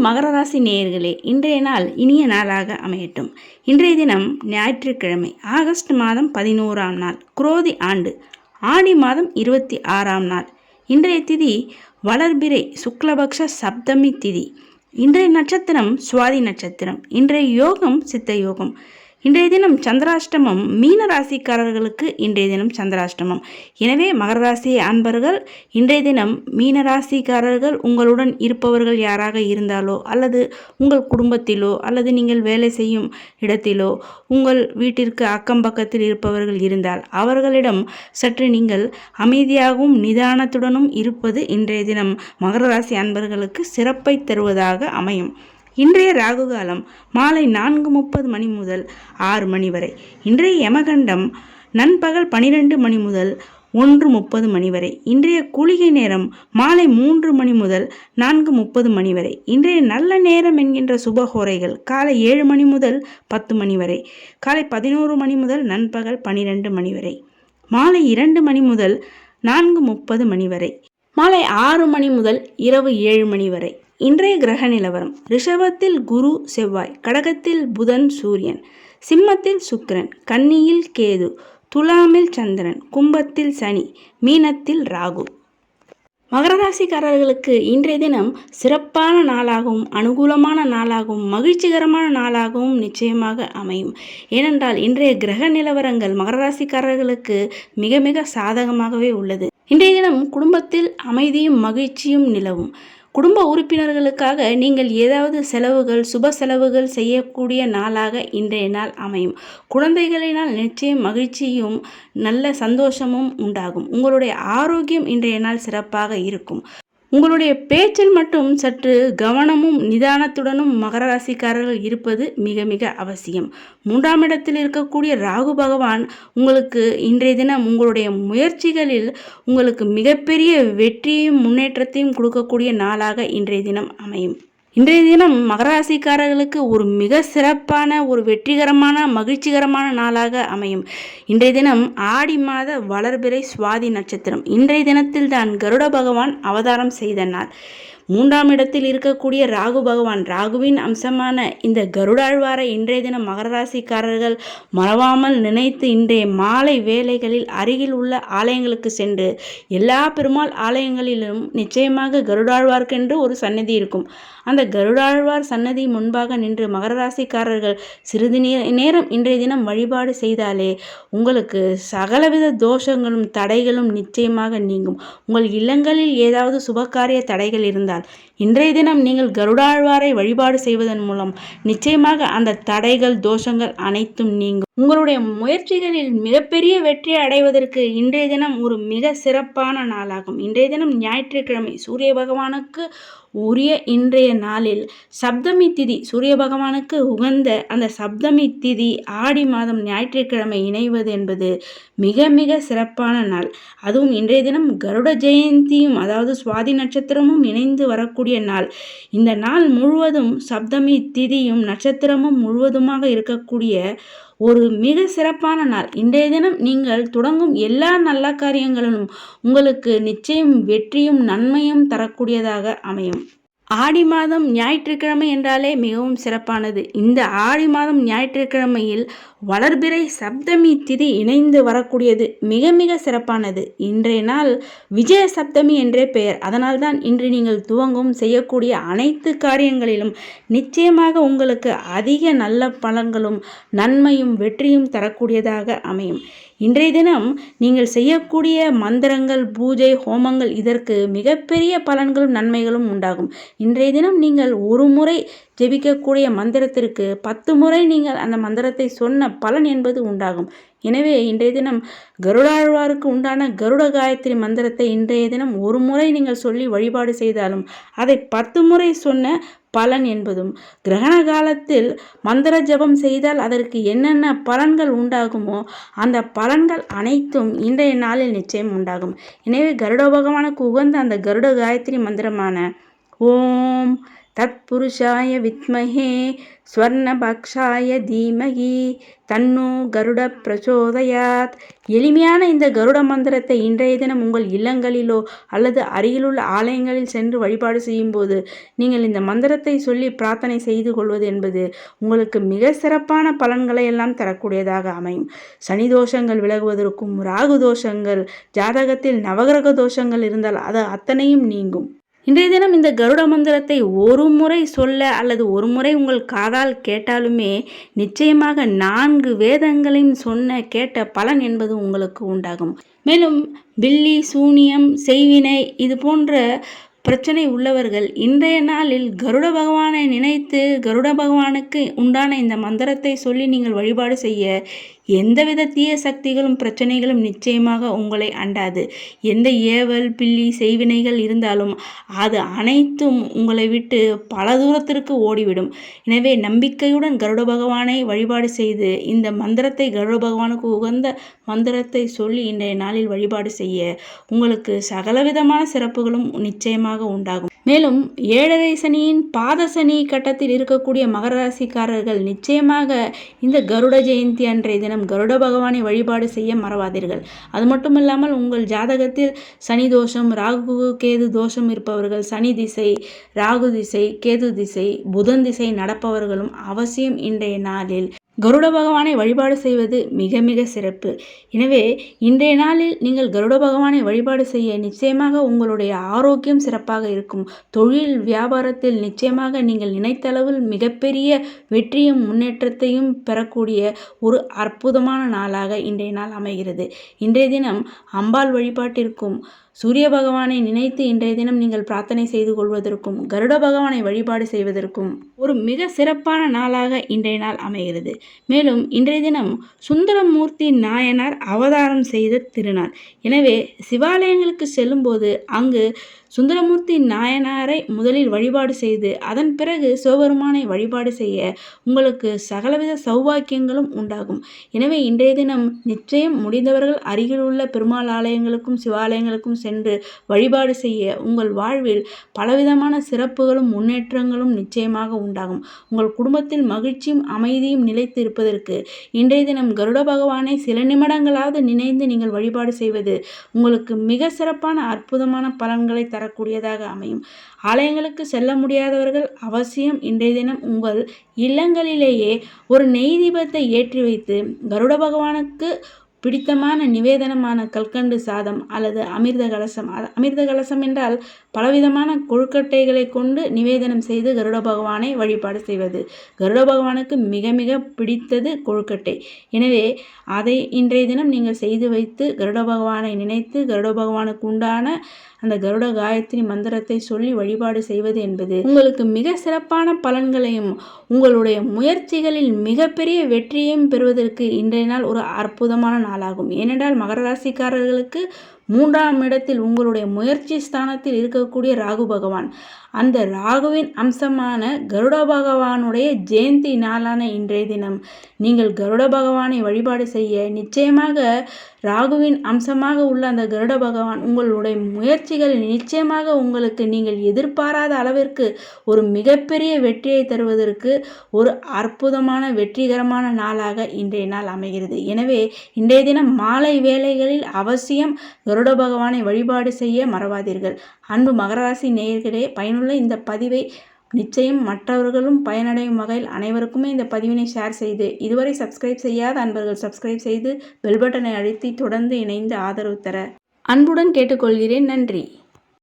மகர ராசி நேயர்களே, இன்றைய நாள் இனிய நாளாக அமையட்டும். இன்றைய தினம் ஞாயிற்றுக்கிழமை, ஆகஸ்ட் மாதம் 11ஆம் நாள், குரோதி ஆண்டு ஆடி மாதம் 26ஆம் நாள். இன்றைய திதி வளர்பிறை சுக்லபக்ஷ சப்தமி திதி. இன்றைய நட்சத்திரம் சுவாதி நட்சத்திரம். இன்றைய யோகம் சித்த யோகம். இன்றைய தினம் சந்திராஷ்டமம். மீன ராசிக்காரர்களுக்கு இன்றைய தினம் சந்திராஷ்டமம். எனவே மகர ராசி அன்பர்கள், இன்றைய தினம் மீன ராசிக்காரர்கள் உங்களுடன் இருப்பவர்கள் யாராக இருந்தாலோ, அல்லது உங்கள் குடும்பத்திலோ, அல்லது நீங்கள் வேலை செய்யும் இடத்திலோ, உங்கள் வீட்டிற்கு அக்கம் பக்கத்தில் இருப்பவர்கள் இருந்தால் அவர்களிடம் சற்று நீங்கள் அமைதியாகவும் நிதானத்துடனும் இருப்பது இன்றைய தினம் மகர ராசி அன்பர்களுக்கு சிறப்பை தருவதாக அமையும். இன்றைய ராகு காலம் மாலை 4:30 மணி முதல் 6 மணி வரை. இன்றைய யமகண்டம் நண்பகல் 12 மணி முதல் 1:30 மணி வரை. இன்றைய குளிகை நேரம் மாலை 3 மணி முதல் 4:30 மணி வரை. இன்றைய நல்ல நேரம் என்கின்ற சுபஹோரைகள் காலை 7 மணி முதல் 10 மணி வரை, காலை 11 மணி முதல் நண்பகல் 12 மணி வரை, மாலை 2 மணி முதல் 4:30 மணி வரை, மாலை 6 மணி முதல் இரவு 7 மணி வரை. இன்றைய கிரக நிலவரம்: ரிஷபத்தில் குரு செவ்வாய், கடகத்தில் புதன் சூரியன், சிம்மத்தில் சுக்கிரன், கன்னியில் கேது, துலாமில் சந்திரன், கும்பத்தில் சனி, மீனத்தில் ராகு. மகர ராசிக்காரர்களுக்கு இன்றைய தினம் சிறப்பான நாளாகவும் அனுகூலமான நாளாகவும் மகிழ்ச்சிகரமான நாளாகவும் நிச்சயமாக அமையும். ஏனென்றால் இன்றைய கிரக நிலவரங்கள் மகர ராசிக்காரர்களுக்கு மிக மிக சாதகமாகவே உள்ளது. இன்றைய தினம் குடும்பத்தில் அமைதியும் மகிழ்ச்சியும் நிலவும். குடும்ப உறுப்பினர்களுக்காக நீங்கள் ஏதாவது செலவுகள், சுப செலவுகள் செய்யக்கூடிய நாளாக இன்றைய நாள் அமையும். குழந்தைகளினால் நிச்சயம் மகிழ்ச்சியும் நல்ல சந்தோஷமும் உண்டாகும். உங்களுடைய ஆரோக்கியம் இன்றைய நாள் சிறப்பாக இருக்கும். உங்களுடைய பேச்சில் மட்டும் சற்று கவனமும் நிதானத்துடனும் மகர ராசிக்காரர்கள் இருப்பது மிக மிக அவசியம். 3ஆம் இடத்தில் இருக்கக்கூடிய ராகு பகவான் உங்களுக்கு இன்றைய தினம் உங்களுடைய முயற்சிகளில் உங்களுக்கு மிகப்பெரிய வெற்றியையும் முன்னேற்றத்தையும் கொடுக்கக்கூடிய நாளாக இன்றைய தினம் அமையும். இன்றைய தினம் மகர ராசிக்காரர்களுக்கு ஒரு மிக சிறப்பான, ஒரு வெற்றிகரமான, மகிழ்ச்சிகரமான நாளாக அமையும். இன்றைய தினம் ஆடி மாத வளர்பிறை சுவாதி நட்சத்திரம். இன்றைய தினத்தில் தான் கருட பகவான் அவதாரம் செய்த நாள். 3ஆம் இடத்தில் இருக்கக்கூடிய ராகு பகவான், ராகுவின் அம்சமான இந்த கருடாழ்வாரை இன்றைய தினம் மகர ராசிக்காரர்கள் மறவாமல் நினைத்து இன்றைய மாலை வேளைகளில் அருகில் உள்ள ஆலயங்களுக்கு சென்று, எல்லா பெருமாள் ஆலயங்களிலும் நிச்சயமாக கருடாழ்வார்க்கென்று ஒரு சன்னதி இருக்கும். அந்த கருடாழ்வார் சன்னதி முன்பாக நின்று மகர ராசிக்காரர்கள் சிறிது நேரம் இன்றைய தினம் வழிபாடு செய்தாலே உங்களுக்கு சகலவித தோஷங்களும் தடைகளும் நிச்சயமாக நீங்கும். உங்கள் இல்லங்களில் ஏதாவது சுபகாரிய தடைகள் இருந்தால் இன்றைய தினம் நீங்கள் கருடாழ்வாரை வழிபாடு செய்வதன் மூலம் நிச்சயமாக அந்த தடைகள், தோஷங்கள் அனைத்தும் நீங்கும். உங்களுடைய முயற்சிகளில் மிகப்பெரிய வெற்றி அடைவதற்கு இன்றைய தினம் ஒரு மிக சிறப்பான நாளாகும். இன்றைய தினம் ஞாயிற்றுக்கிழமை, சூரிய பகவானுக்கு உரிய இன்றைய நாளில் சப்தமி திதி, சூரிய பகவானுக்கு உகந்த அந்த சப்தமி திதி ஆடி மாதம் ஞாயிற்றுக்கிழமை இணைவது என்பது மிக மிக சிறப்பான நாள். அதுவும் இன்றைய தினம் கருட ஜெயந்தியும், அதாவது சுவாதி நட்சத்திரமும் இணைந்து வரக்கூடிய நாள். இந்த நாள் முழுவதும் சப்தமி திதியும் நட்சத்திரமும் முழுவதுமாக இருக்கக்கூடிய ஒரு மிக சிறப்பான நாள். இன்றைய தினம் நீங்கள் தொடங்கும் எல்லா நல்ல காரியங்களிலும் உங்களுக்கு நிச்சயம் வெற்றியும் நன்மையும் தரக்கூடியதாக அமையும். ஆடி மாதம் ஞாயிற்றுக்கிழமை என்றாலே மிகவும் சிறப்பானது. இந்த ஆடி மாதம் ஞாயிற்றுக்கிழமையில் வளர்பிறை சப்தமி திதி இணைந்து வரக்கூடியது மிக மிக சிறப்பானது. இன்றைய நாள் விஜய சப்தமி என்றே பெயர். அதனால்தான் இன்று நீங்கள் துவங்கும் செய்யக்கூடிய அனைத்து காரியங்களிலும் நிச்சயமாக உங்களுக்கு அதிக நல்ல பலன்களும் நன்மையும் வெற்றியும் தரக்கூடியதாக அமையும். இன்றைய தினம் நீங்கள் செய்யக்கூடிய மந்திரங்கள், பூஜை, ஹோமங்கள் இதற்கு மிகப்பெரிய பலன்களும் நன்மைகளும் உண்டாகும். இன்றைய தினம் நீங்கள் ஒரு முறை ஜெபிக்கக்கூடிய மந்திரத்திற்கு 10 முறை நீங்கள் அந்த மந்திரத்தை சொன்ன பலன் என்பது உண்டாகும். எனவே இன்றைய தினம் கருடாழ்வாருக்கு உண்டான கருட காயத்ரி மந்திரத்தை இன்றைய தினம் ஒரு முறை நீங்கள் சொல்லி வழிபாடு செய்தாலும் அதை 10 முறை சொன்ன பலன் என்பதும், கிரகண காலத்தில் மந்திர ஜபம் செய்தால் அதற்கு என்னென்ன பலன்கள் உண்டாகுமோ அந்த பலன்கள் அனைத்தும் இன்றைய நாளில் நிச்சயம் உண்டாகும். எனவே கருட பகவானுக்கு உகந்த அந்த கருட காயத்ரி மந்திரமான ஓம் தத்புருஷாய வித்மஹே ஸ்வர்ணபக்ஷாய தீமகி தன்னோ கருட பிரச்சோதயாத். எளிமையான இந்த கருட மந்திரத்தை இன்றைய தினம் உங்கள் இல்லங்களிலோ அல்லது அருகிலுள்ள ஆலயங்களில் சென்று வழிபாடு செய்யும் போது நீங்கள் இந்த மந்திரத்தை சொல்லி பிரார்த்தனை செய்து கொள்வது என்பது உங்களுக்கு மிக சிறப்பான பலன்களை எல்லாம் தரக்கூடியதாக அமையும். சனி தோஷங்கள் விலகுவதற்கும், ராகு தோஷங்கள், ஜாதகத்தில் நவகிரக தோஷங்கள் இருந்தால் அது அத்தனையும் நீங்கும். இன்றைய தினம் இந்த கருட மந்திரத்தை ஒரு முறை சொல்ல அல்லது ஒரு முறை உங்கள் காதால் கேட்டாலுமே நிச்சயமாக 4 வேதங்களையும் சொன்ன கேட்ட பலன் என்பது உங்களுக்கு உண்டாகும். மேலும் பில்லி, சூனியம், செய்வினை இது போன்ற பிரச்சனை உள்ளவர்கள் இன்றைய நாளில் கருட பகவானை நினைத்து கருட பகவானுக்கு உண்டான இந்த மந்திரத்தை சொல்லி நீங்கள் வழிபாடு செய்ய எந்தவித தீய சக்திகளும் பிரச்சனைகளும் நிச்சயமாக உங்களை அண்டாது. எந்த ஏவல், பில்லி, செய்வினைகள் இருந்தாலும் அது அனைத்தும் உங்களை விட்டு பல தூரத்திற்கு ஓடிவிடும். எனவே நம்பிக்கையுடன் கருட பகவானை வழிபாடு செய்து இந்த மந்திரத்தை கருட பகவானுக்கு உகந்த மந்திரத்தை சொல்லி இன்றைய நாளில் வழிபாடு செய்ய உங்களுக்கு சகலவிதமான சிறப்புகளும் நிச்சயமாக உண்டாகும். மேலும் 7.5 சனியின் பாத சனி கட்டத்தில் இருக்கக்கூடிய மகர ராசிக்காரர்கள் நிச்சயமாக இந்த கருட ஜெயந்தி அன்றைய தினம் கருட பகவானை வழிபாடு செய்ய மறவாதீர்கள். அது மட்டுமல்லாமல் உங்கள் ஜாதகத்தில் சனி தோஷம், ராகு கேது தோஷம் இருப்பவர்கள், சனி திசை, ராகு திசை, கேது திசை, புதன் திசை நடப்பவர்களும் அவசியம் இன்றைய நாளில் கருட பகவானை வழிபாடு செய்வது மிக மிக சிறப்பு. எனவே இன்றைய நாளில் நீங்கள் கருட பகவானை வழிபாடு செய்ய நிச்சயமாக உங்களுடைய ஆரோக்கியம் சிறப்பாக இருக்கும். தொழில் வியாபாரத்தில் நிச்சயமாக நீங்கள் நினைத்தளவில் மிகப்பெரிய வெற்றியும் முன்னேற்றத்தையும் பெறக்கூடிய ஒரு அற்புதமான நாளாக இன்றைய நாள் அமைகிறது. இன்றைய தினம் அம்பாள் வழிபாட்டிற்கும், சூரிய பகவானை நினைத்து இன்றைய தினம் நீங்கள் பிரார்த்தனை செய்து கொள்வதற்கும், கருட பகவானை வழிபாடு செய்வதற்கும் ஒரு மிக சிறப்பான நாளாக இன்றைய நாள் அமைகிறது. மேலும் இன்றைய தினம் சுந்தரமூர்த்தி நாயனார் அவதாரம் செய்த திருநாள். எனவே சிவாலயங்களுக்கு செல்லும்போது அங்கு சுந்தரமூர்த்தி நாயனாரை முதலில் வழிபாடு செய்து அதன் பிறகு சிவபெருமானை வழிபாடு செய்ய உங்களுக்கு சகலவித சௌபாக்கியங்களும் உண்டாகும். எனவே இன்றைய தினம் நிச்சயம் முடிந்தவர்கள் அருகில் உள்ள பெருமாள் ஆலயங்களுக்கும் சிவாலயங்களுக்கும் சென்று வழிபாடு செய்ய உங்கள் வாழ்வில் பலவிதமான சிறப்புகளும் முன்னேற்றங்களும் நிச்சயமாக உண்டாகும். உங்கள் குடும்பத்தில் மகிழ்ச்சியும் அமைதியும் நிலைத்து இருப்பதற்கு இன்றைய தினம் கருட பகவானை சில நிமிடங்களாவது நினைந்து நீங்கள் வழிபாடு செய்வது உங்களுக்கு மிக சிறப்பான அற்புதமான பலன்களை தரக்கூடியதாக அமையும். ஆலயங்களுக்கு செல்ல முடியாதவர்கள் அவசியம் இன்றைய தினம் உங்கள் இல்லங்களிலேயே ஒரு நெய் தீபத்தை ஏற்றி வைத்து கருட பகவானுக்கு பிடித்தமான நிவேதனமான கல்கண்டு சாதம் அல்லது அமிர்த கலசம். அமிர்த கலசம் என்றால் பலவிதமான கொழுக்கட்டைகளை கொண்டு நிவேதனம் செய்து கருட பகவானை வழிபாடு செய்வது. கருட பகவானுக்கு மிக மிக பிடித்தது கொழுக்கட்டை. எனவே அதை இன்றைய தினம் நீங்கள் செய்து வைத்து கருட பகவானை நினைத்து கருட பகவானுக்கு உண்டான அந்த கருட காயத்ரி மந்திரத்தை சொல்லி வழிபாடு செய்வது என்பது உங்களுக்கு மிக சிறப்பான பலன்களையும் உங்களுடைய முயற்சிகளில் மிகப்பெரிய வெற்றியையும் பெறுவதற்கு இன்றைய நாள் ஒரு அற்புதமான நாளாகும். ஏனென்றால் மகர ராசிக்காரர்களுக்கு 3ஆம் இடத்தில் உங்களுடைய முயற்சி ஸ்தானத்தில் இருக்கக்கூடிய ராகு பகவான், அந்த ராகுவின் அம்சமான கருட பகவானுடைய ஜெயந்தி நாளான இன்றைய தினம் நீங்கள் கருட பகவானை வழிபாடு செய்ய நிச்சயமாக ராகுவின் அம்சமாக உள்ள அந்த கருட பகவான் உங்களுடைய முயற்சிகளில் நிச்சயமாக உங்களுக்கு நீங்கள் எதிர்பாராத அளவிற்கு ஒரு மிகப்பெரிய வெற்றியை தருவதற்கு ஒரு அற்புதமான வெற்றிகரமான நாளாக இன்றைய நாள் அமைகிறது. எனவே இன்றைய தினம் மாலை வேளைகளில் அவசியம் கருட பகவானை வழிபாடு செய்ய மறவாதீர்கள். அன்பு மகராசி நேயர்களே, பயனுள்ள இந்த பதிவை நிச்சயம் மற்றவர்களும் பயனடையும் வகையில் அனைவருக்குமே இந்த பதிவினை ஷேர் செய்து, இதுவரை சப்ஸ்கிரைப் செய்யாத அன்பர்கள் சப்ஸ்கிரைப் செய்து பெல் பட்டனை அழுத்தி தொடர்ந்து இணைந்து ஆதரவு தர அன்புடன் கேட்டுக்கொள்கிறேன். நன்றி.